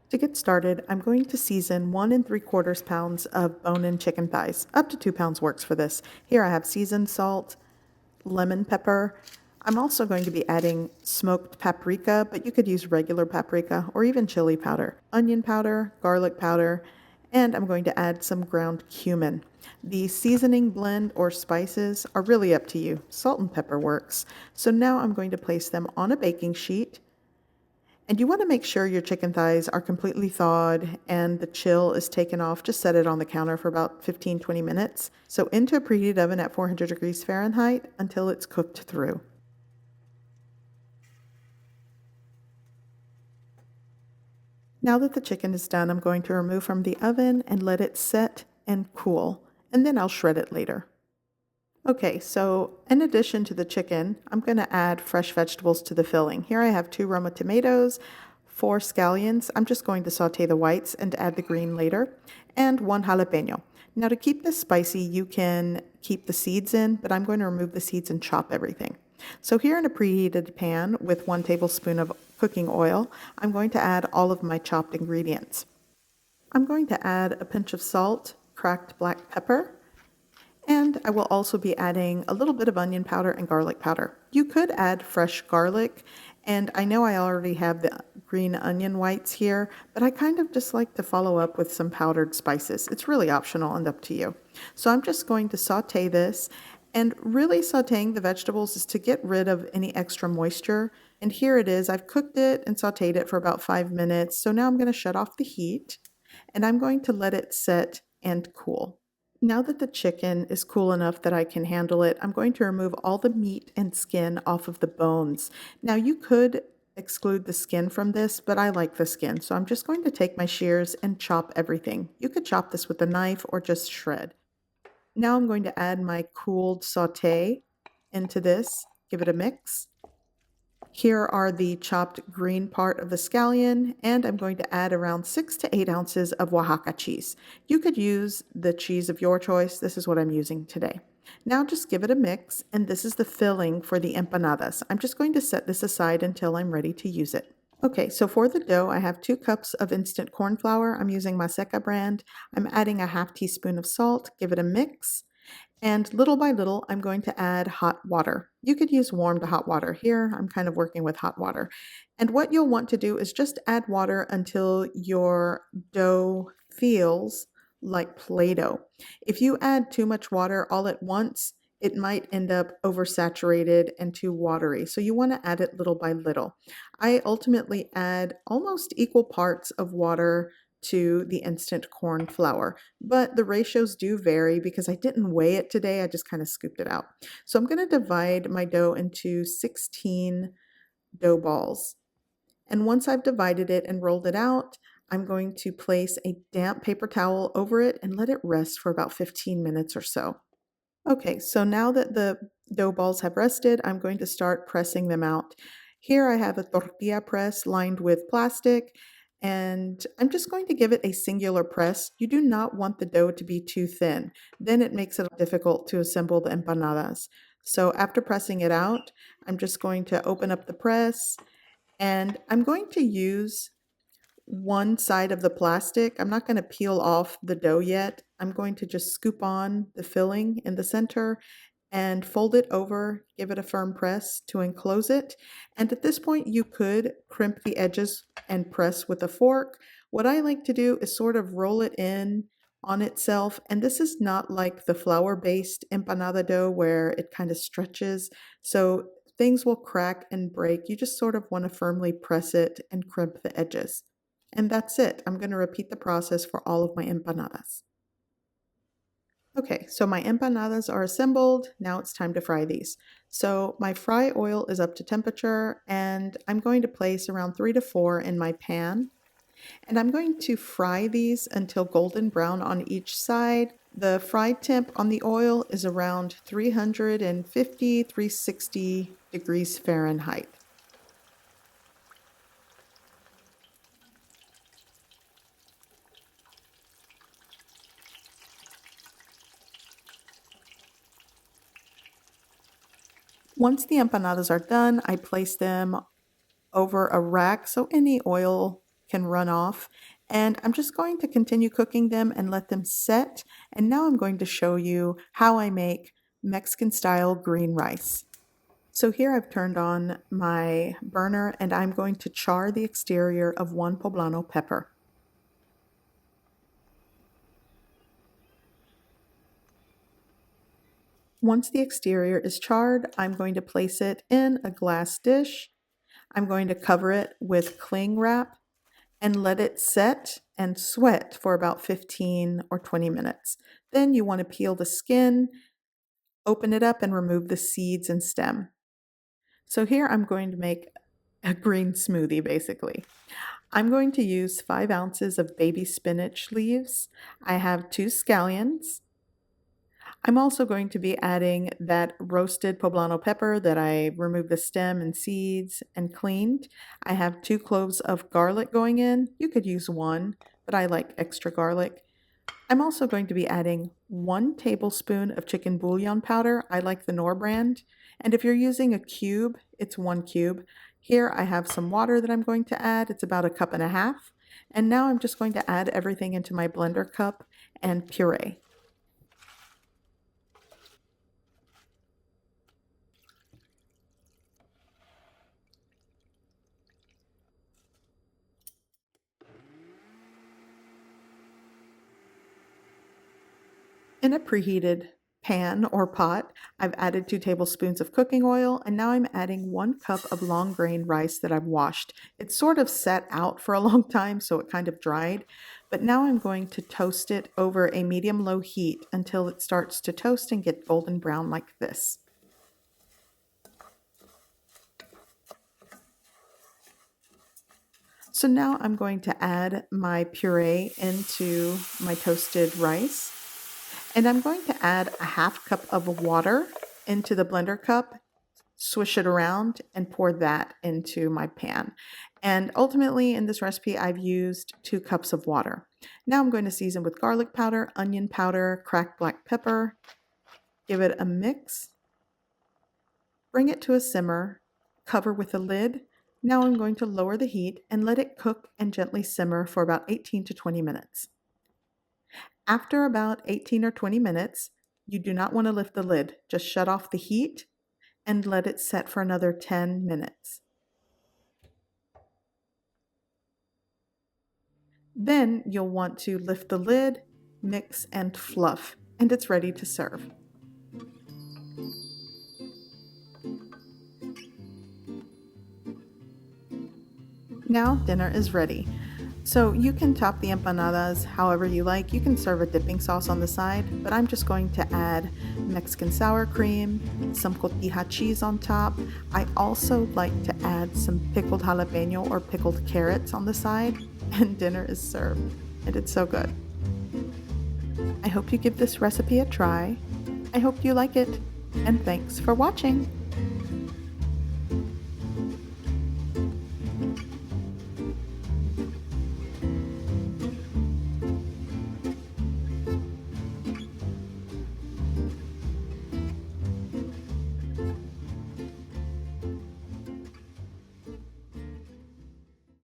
To get started, I'm going to season 1 3/4 pounds of bone-in chicken thighs. Up to 2 pounds works for this. Here I have seasoned salt, lemon pepper. I'm also going to be adding smoked paprika, but you could use regular paprika or even chili powder, onion powder, garlic powder, and I'm going to add some ground cumin. The seasoning blend or spices are really up to you. Salt and pepper works. So now I'm going to place them on a baking sheet. And you want to make sure your chicken thighs are completely thawed and the chill is taken off. Just set it on the counter for about 15-20 minutes. So into a preheated oven at 400 degrees Fahrenheit until it's cooked through. Now that the chicken is done, I'm going to remove from the oven and let it set and cool, and then I'll shred it later. Okay, so in addition to the chicken, I'm going to add fresh vegetables to the filling. Here I have 2 Roma tomatoes, 4 scallions. I'm just going to saute the whites and add the green later, and 1 jalapeno. Now to keep this spicy, you can keep the seeds in, but I'm going to remove the seeds and chop everything. So here in a preheated pan with 1 tablespoon of cooking oil, I'm going to add all of my chopped ingredients. I'm going to add a pinch of salt, cracked black pepper, and I will also be adding a little bit of onion powder and garlic powder. You could add fresh garlic, and I know I already have the green onion whites here, but I kind of just like to follow up with some powdered spices. It's really optional and up to you. So I'm just going to saute this, and really sauteing the vegetables is to get rid of any extra moisture. And here it is. I've cooked it and sauteed it for about 5 minutes. So now I'm going to shut off the heat, and I'm going to let it set and cool. Now that the chicken is cool enough that I can handle it, I'm going to remove all the meat and skin off of the bones. Now you could exclude the skin from this, but I like the skin, so I'm just going to take my shears and chop everything. You could chop this with a knife or just shred. Now I'm going to add my cooled saute into this, give it a mix. Here are the chopped green part of the scallion, and I'm going to add around 6 to 8 ounces of Oaxaca cheese. You could use the cheese of your choice. This is what I'm using today. Now just give it a mix, and this is the filling for the empanadas. I'm just going to set this aside until I'm ready to use it. Okay, so for the dough, I have 2 cups of instant corn flour. I'm using Maseca brand. I'm adding a half teaspoon of salt, give it a mix. And little by little, I'm going to add hot water. You could use warm to hot water. Here, I'm kind of working with hot water. And what you'll want to do is just add water until your dough feels like Play-Doh. If you add too much water all at once, it might end up oversaturated and too watery. So you want to add it little by little. I ultimately add almost equal parts of water to the instant corn flour, but the ratios do vary because I didn't weigh it today. I just kind of scooped it out. So I'm going to divide my dough into 16 dough balls. And once I've divided it and rolled it out, I'm going to place a damp paper towel over it and let it rest for about 15 minutes or so. Okay, so now that the dough balls have rested, I'm going to start pressing them out. Here I have a tortilla press lined with plastic, and I'm just going to give it a singular press. You do not want the dough to be too thin. Then it makes it difficult to assemble the empanadas. So after pressing it out, I'm just going to open up the press, and I'm going to use one side of the plastic. I'm not going to peel off the dough yet. I'm going to just scoop on the filling in the center and fold it over, give it a firm press to enclose it. And at this point, you could crimp the edges and press with a fork. What I like to do is sort of roll it in on itself. And this is not like the flour-based empanada dough where it kind of stretches. So things will crack and break. You just sort of want to firmly press it and crimp the edges. And that's it. I'm going to repeat the process for all of my empanadas. Okay, so my empanadas are assembled. Now it's time to fry these. So my fry oil is up to temperature, and I'm going to place around 3 to 4 in my pan. And I'm going to fry these until golden brown on each side. The fry temp on the oil is around 350, 360 degrees Fahrenheit. Once the empanadas are done, I place them over a rack, so any oil can run off. And I'm just going to continue cooking them and let them set. And now I'm going to show you how I make Mexican style green rice. So here I've turned on my burner and I'm going to char the exterior of one poblano pepper. Once the exterior is charred, I'm going to place it in a glass dish. I'm going to cover it with cling wrap and let it set and sweat for about 15 or 20 minutes. Then you want to peel the skin, open it up, and remove the seeds and stem. So here I'm going to make a green smoothie basically. I'm going to use 5 ounces of baby spinach leaves. I have 2 scallions. I'm also going to be adding that roasted poblano pepper that I removed the stem and seeds and cleaned. I have 2 cloves of garlic going in. You could use 1, but I like extra garlic. I'm also going to be adding 1 tablespoon of chicken bouillon powder. I like the Knorr brand. And if you're using a cube, it's 1 cube. Here I have some water that I'm going to add. It's about 1.5 cups. And now I'm just going to add everything into my blender cup and puree. In a preheated pan or pot, I've added 2 tablespoons of cooking oil, and now I'm adding 1 cup of long grain rice that I've washed. It's sort of set out for a long time, so it kind of dried, but now I'm going to toast it over a medium-low heat until it starts to toast and get golden brown like this. So now I'm going to add my puree into my toasted rice. And I'm going to add a 1/2 cup of water into the blender cup, swish it around, and pour that into my pan. And ultimately in this recipe, I've used 2 cups of water. Now I'm going to season with garlic powder, onion powder, cracked black pepper, give it a mix, bring it to a simmer, cover with a lid. Now I'm going to lower the heat and let it cook and gently simmer for about 18 to 20 minutes. After about 18 or 20 minutes, you do not want to lift the lid. Just shut off the heat and let it set for another 10 minutes. Then you'll want to lift the lid, mix, and fluff, and it's ready to serve. Now dinner is ready. So you can top the empanadas however you like. You can serve a dipping sauce on the side, but I'm just going to add Mexican sour cream, some cotija cheese on top. I also like to add some pickled jalapeno or pickled carrots on the side, and dinner is served. And it's so good. I hope you give this recipe a try. I hope you like it, and thanks for watching.